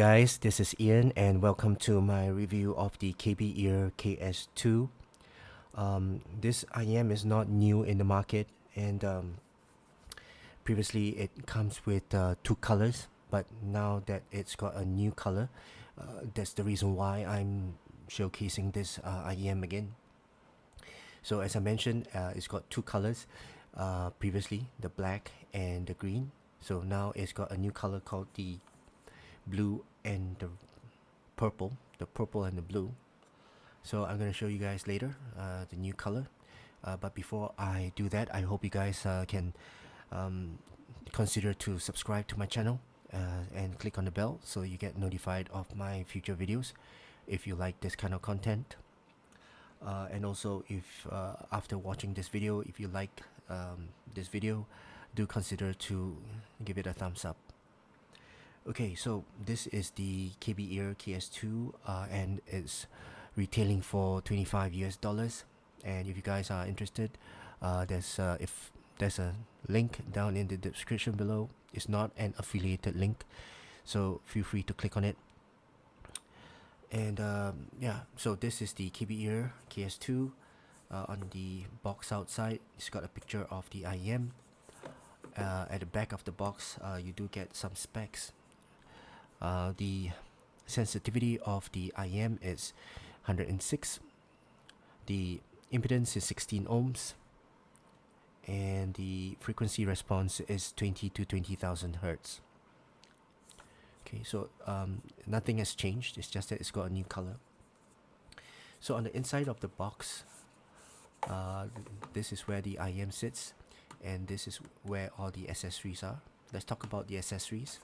guys, this is Ian and welcome to my review of the Kbear KS2. This IEM is not new in the market, and previously it comes with two colors, but now that it's got a new color, that's the reason why I'm showcasing this IEM again. So as I mentioned, it's got two colors, previously the black and the green. So now it's got a new color called the blue and the purple and the blue. So I'm going to show you guys later the new color, but before I do that, I hope you guys can consider to subscribe to my channel and click on the bell so you get notified of my future videos if you like this kind of content. And also, if after watching this video, if you like this video, do consider to give it a thumbs up. Okay, so this is the Kbear KS2 and it's retailing for $25 US. And if you guys are interested, there's a link down in the description below. It's not an affiliated link, so feel free to click on it. And yeah, so this is the Kbear KS2. On the box outside, it's got a picture of the IEM. At the back of the box, you do get some specs. The sensitivity of the IEM is 106. The impedance is 16 ohms, and the frequency response is 20 to 20,000 hertz. Okay, so nothing has changed. It's just that it's got a new color. So on the inside of the box, this is where the IEM sits, and this is where all the accessories are. Let's talk about the accessories.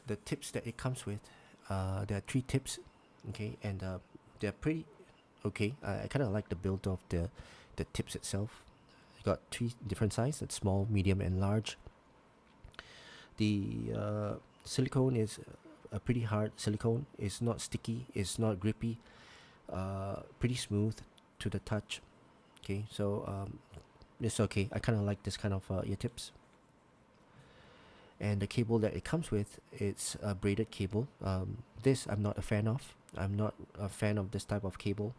The tips that it comes with, there are 3 tips, okay, and they're pretty okay. I kind of like the build of the tips itself. You got 3 different sizes: that's small, medium, and large. The silicone is a pretty hard silicone. It's not sticky, it's not grippy, pretty smooth to the touch. Okay, so it's okay. I kind of like this kind of ear tips. And the cable that it comes with, it's a braided cable. This I'm not a fan of. I'm not a fan of this type of cable.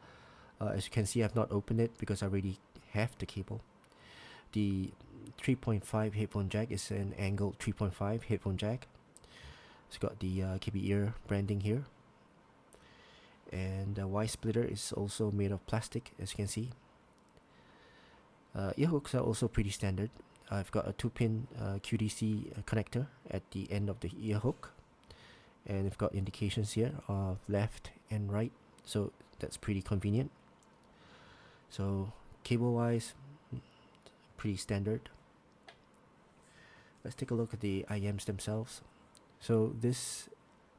As you can see, I've not opened it because I already have the cable. The 3.5 headphone jack is an angled 3.5 headphone jack. It's got the Keephifi branding here. And the Y splitter is also made of plastic, as you can see. Ear hooks are also pretty standard. I've got a 2-pin QDC connector at the end of the ear hook, and I've got indications here of left and right, so that's pretty convenient. So cable wise, pretty standard. Let's take a look at the IEMs themselves. So this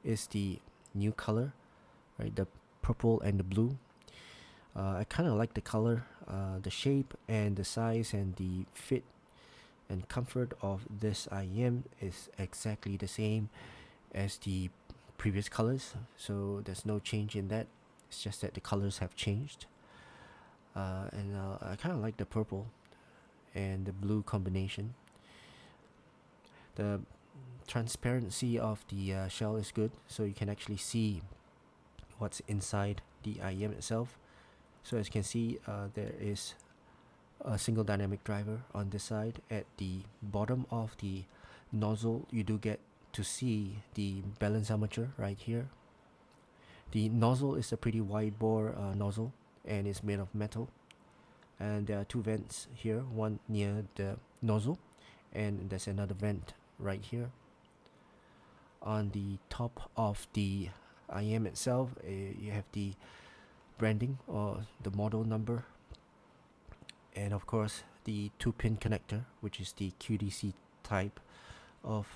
is the new color, right? The purple and the blue. I kind of like the color, the shape and the size and the fit and comfort of this IEM is exactly the same as the previous colors, so there's no change in that. It's just that the colors have changed. And I kind of like the purple and the blue combination. The transparency of the shell is good, so you can actually see what's inside the IEM itself. So as you can see, there is a single dynamic driver on this side. At the bottom of the nozzle, you do get to see the balance armature right here. The nozzle is a pretty wide bore nozzle, and it's made of metal, and there are 2 vents here, one near the nozzle, and there's another vent right here. On the top of the IEM itself, you have the branding or the model number, and of course the 2-pin connector, which is the QDC type of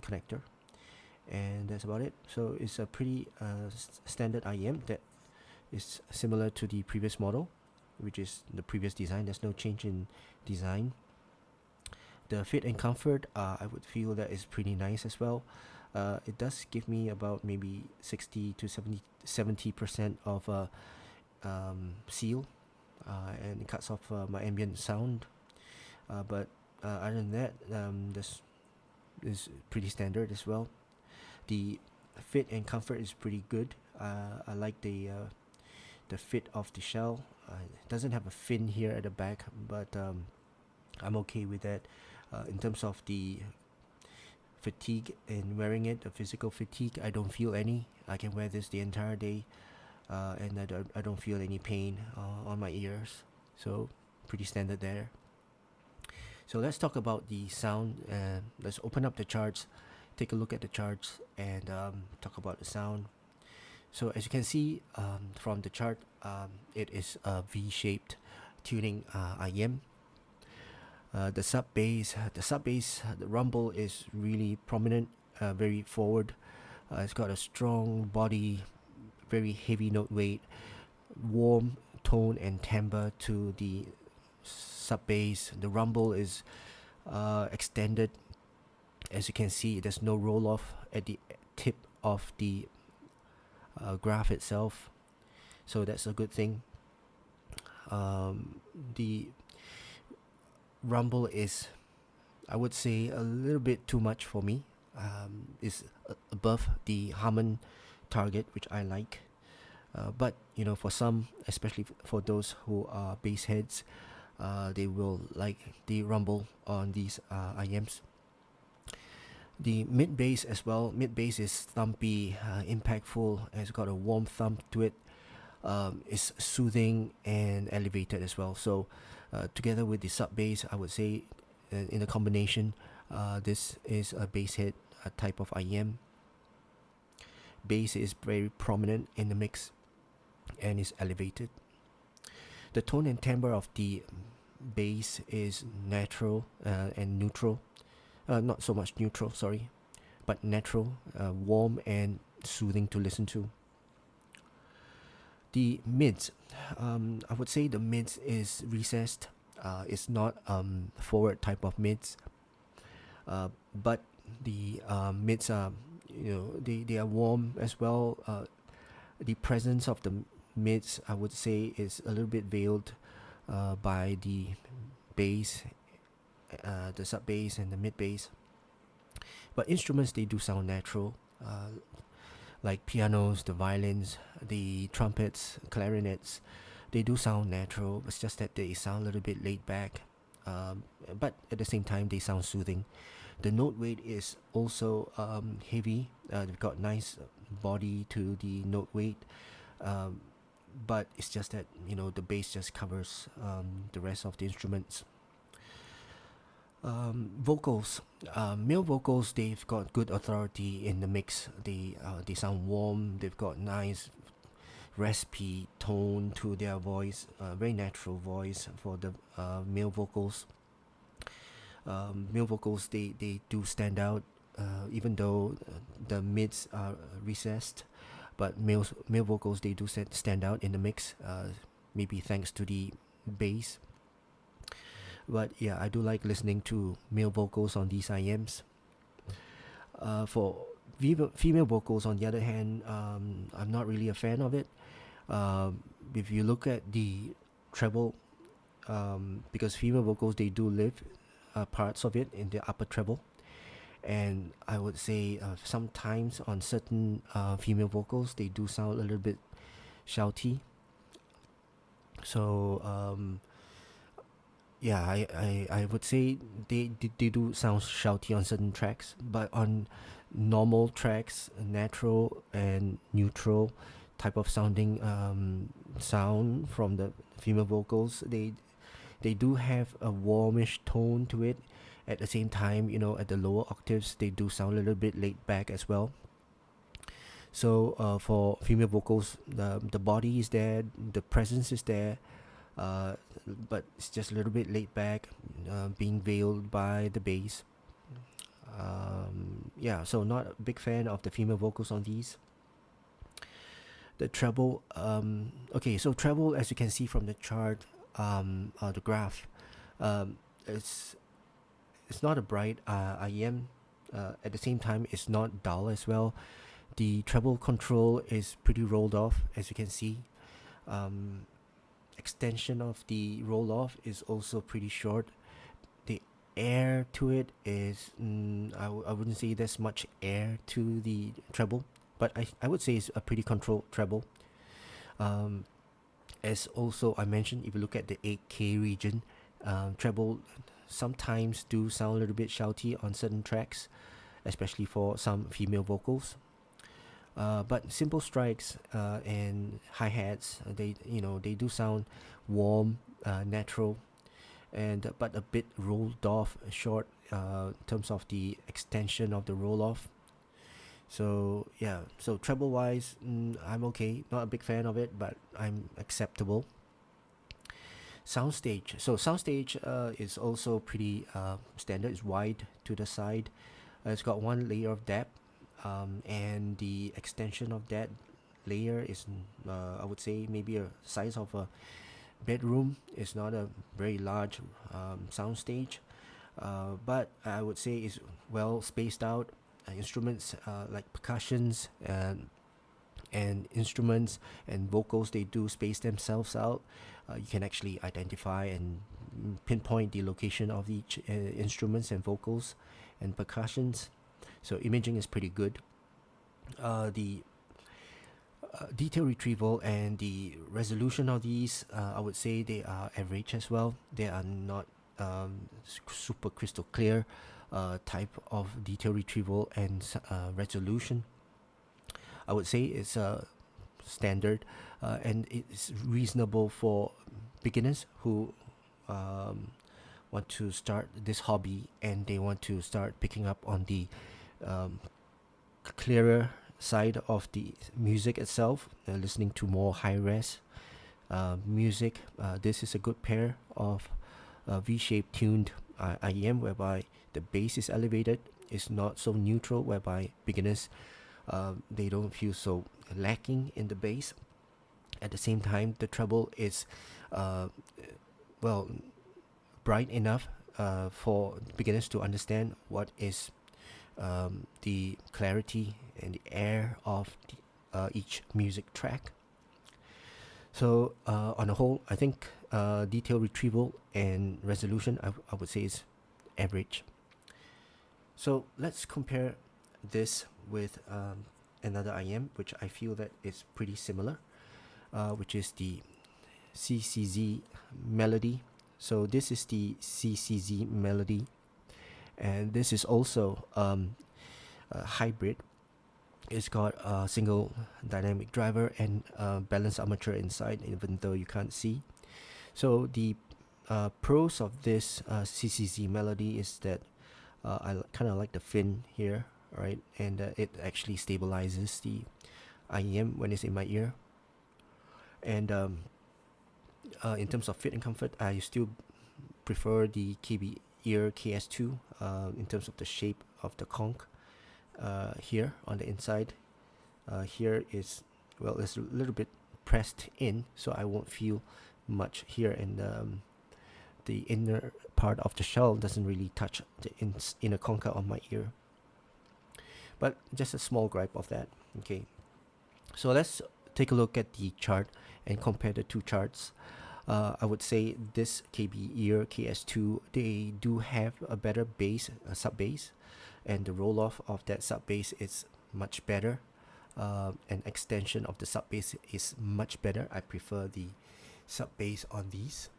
connector, and that's about it. So it's a pretty standard IEM that is similar to the previous model, which is the previous design. There's no change in design. The fit and comfort, I would feel that is pretty nice as well. It does give me about maybe 60 to 70% of seal, and it cuts off my ambient sound, but other than that, there's is pretty standard as well. The fit and comfort is pretty good. I like the fit of the shell. It doesn't have a fin here at the back, but I'm okay with that. In terms of the fatigue in wearing it, the physical fatigue, I don't feel any. I can wear this the entire day, and I don't feel any pain on my ears. So pretty standard there. So let's talk about the sound. Let's open up the charts, take a look at the charts, and talk about the sound. So as you can see from the chart, it is a V-shaped tuning IEM. The sub bass, the rumble is really prominent, very forward. It's got a strong body, very heavy note weight, warm tone and timbre to the sub bass. The rumble is extended. As you can see, there's no roll off at the tip of the graph itself, so that's a good thing. The rumble is, I would say, a little bit too much for me. Is above the Harman target, which I like. But you know, for some, especially for those who are bass heads, they will like the rumble on these IEMs. The mid bass as well. Mid bass is thumpy, impactful, and it's got a warm thump to it. It's soothing and elevated as well. So, together with the sub bass, I would say, in a combination, this is a bass head type of IEM. Bass is very prominent in the mix and is elevated. The tone and timbre of the bass is natural and neutral. Not so much neutral, sorry, but natural, warm and soothing to listen to. The mids, I would say the mids is recessed. It's not forward type of mids, but the mids are, you know, they are warm as well. The presence of the mids, I would say, is a little bit veiled by the bass, the sub bass and the mid bass. But instruments, they do sound natural, like pianos, the violins, the trumpets, clarinets. They do sound natural. It's just that they sound a little bit laid back, but at the same time they sound soothing. The note weight is also heavy. They've got nice body to the note weight, but it's just that, you know, the bass just covers the rest of the instruments. Vocals, male vocals, they've got good authority in the mix. They sound warm. They've got nice raspy tone to their voice, very natural voice for the male vocals. Male vocals, they do stand out, even though the mids are recessed, but male vocals, they do stand out in the mix, maybe thanks to the bass. But yeah, I do like listening to male vocals on these IEMs. For female vocals, on the other hand, I'm not really a fan of it. If you look at the treble, because female vocals, they do live parts of it in the upper treble, and I would say sometimes on certain female vocals, they do sound a little bit shouty. So yeah, I would say they do sound shouty on certain tracks, but on normal tracks, natural and neutral type of sounding sound from the female vocals, they do have a warmish tone to it. At the same time, you know, at the lower octaves, they do sound a little bit laid back as well. So for female vocals, the body is there, the presence is there, but it's just a little bit laid back, being veiled by the bass. Yeah, so not a big fan of the female vocals on these. The treble, okay, so treble, as you can see from the chart, the graph, it's not a bright IEM. At the same time, it's not dull as well. The treble control is pretty rolled off, as you can see. Extension of the roll off is also pretty short. The air to it is I wouldn't say there's much air to the treble, but I would say it's a pretty controlled treble. Um, as also I mentioned, if you look at the 8K region, treble sometimes do sound a little bit shouty on certain tracks, especially for some female vocals. But simple strikes and hi-hats, they do sound warm, natural, and but a bit rolled off short in terms of the extension of the roll off. So yeah, so treble wise, I'm okay. Not a big fan of it, but I'm acceptable. Soundstage. So soundstage is also pretty standard. It's wide to the side. It's got one layer of depth, and the extension of that layer is, I would say, maybe a size of a bedroom. It's not a very large soundstage, but I would say it's well spaced out. Instruments like percussions and instruments and vocals, they do space themselves out. You can actually identify and pinpoint the location of each instruments and vocals and percussions. So imaging is pretty good. The detail retrieval and the resolution of these, I would say they are average as well. They are not super crystal clear type of detail retrieval and resolution. I would say it's standard, and it's reasonable for beginners who want to start this hobby and they want to start picking up on the um, clearer side of the music itself, listening to more high res music. This is a good pair of V-shaped tuned IEM, whereby the bass is elevated. It's not so neutral, whereby beginners they don't feel so lacking in the bass. At the same time, the treble is uh, well bright enough for beginners to understand what is the clarity and the air of each music track. So on a whole, I think detail retrieval and resolution, I would say, is average. So let's compare this with another IM, which I feel that is pretty similar, which is the CCZ Melody. So this is the CCZ Melody, and this is also a hybrid. It's got a single dynamic driver and balanced armature inside, even though you can't see. So the pros of this CCZ Melody is that I kind of like the fin here, right? And it actually stabilizes the IEM when it's in my ear. And in terms of fit and comfort, I still prefer the Kbear KS2 in terms of the shape of the conch here on the inside. Here is, well, it's a little bit pressed in, so I won't feel much here, and the inner part of the shell doesn't really touch the inner concha of my ear. But just a small gripe of that. Okay, so let's take a look at the chart and compare the two charts. I would say this Kbear KS2, they do have a better bass, sub bass, and the roll off of that sub bass is much better. An extension of the sub bass is much better. I prefer the sub bass on these.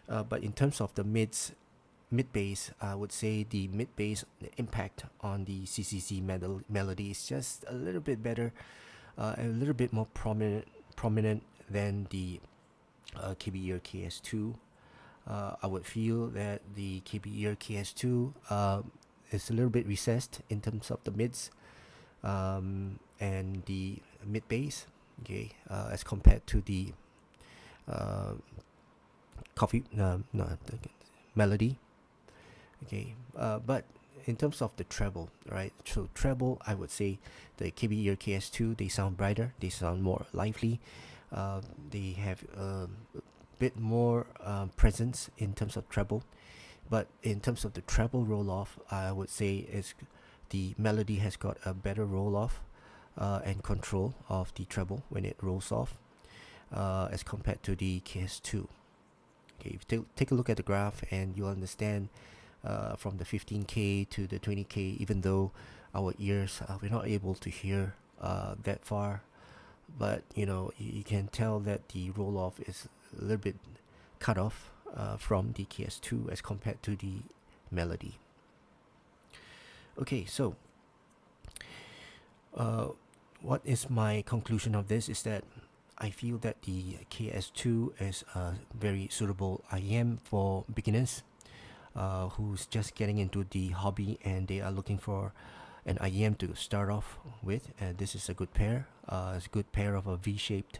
But in terms of the mid bass, I would say the mid bass impact on the CCC melody is just a little bit better, a little bit more prominent than the Kbear KS2. I would feel that the Kbear KS2 is a little bit recessed in terms of the mids and the mid bass, okay, as compared to the coffee no, the melody, okay. But in terms of the treble, right? So treble, I would say the Kbear KS2, they sound brighter, they sound more lively, they have a bit more presence in terms of treble. But in terms of the treble roll off, I would say is the melody has got a better roll off and control of the treble when it rolls off as compared to the KS2. Okay, if you take a look at the graph, and you'll understand from the 15K to the 20K, even though our ears, we're not able to hear that far. But you can tell that the roll off is a little bit cut off from the KS2 as compared to the melody. Okay, so what is my conclusion of this is that I feel that the KS2 is a very suitable IEM for beginners who's just getting into the hobby and they are looking for an IEM to start off with. This is a good pair. It's a good pair of a V-shaped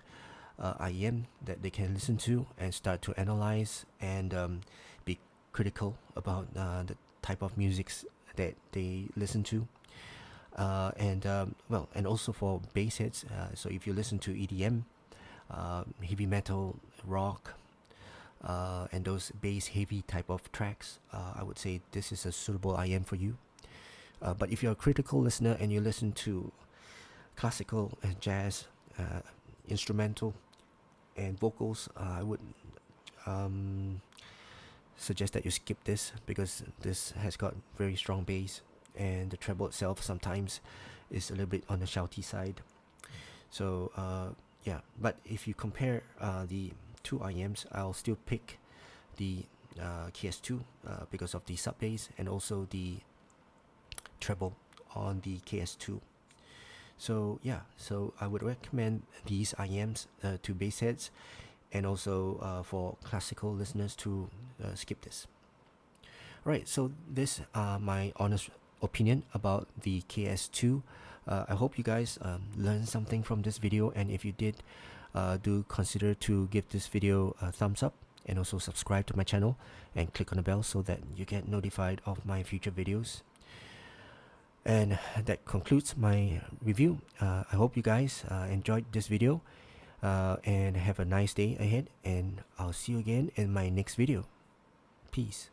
IEM that they can listen to and start to analyze and be critical about the type of musics that they listen to. And also for bass heads. So if you listen to EDM, heavy metal, rock, and those bass heavy type of tracks, I would say this is a suitable IEM for you. But if you're a critical listener and you listen to classical and jazz, instrumental, and vocals, I would suggest that you skip this because this has got very strong bass and the treble itself sometimes is a little bit on the shouty side. So yeah, but if you compare the two IEMs, I'll still pick the KS2 because of the sub bass and also the treble on the KS2. So yeah, so I would recommend these IEMs to bass heads and also for classical listeners to skip this. Alright, so this my honest opinion about the KS2. I hope you guys learned something from this video, and if you did, do consider to give this video a thumbs up and also subscribe to my channel and click on the bell so that you get notified of my future videos. And that concludes my review. I hope you guys enjoyed this video and have a nice day ahead, and I'll see you again in my next video. Peace.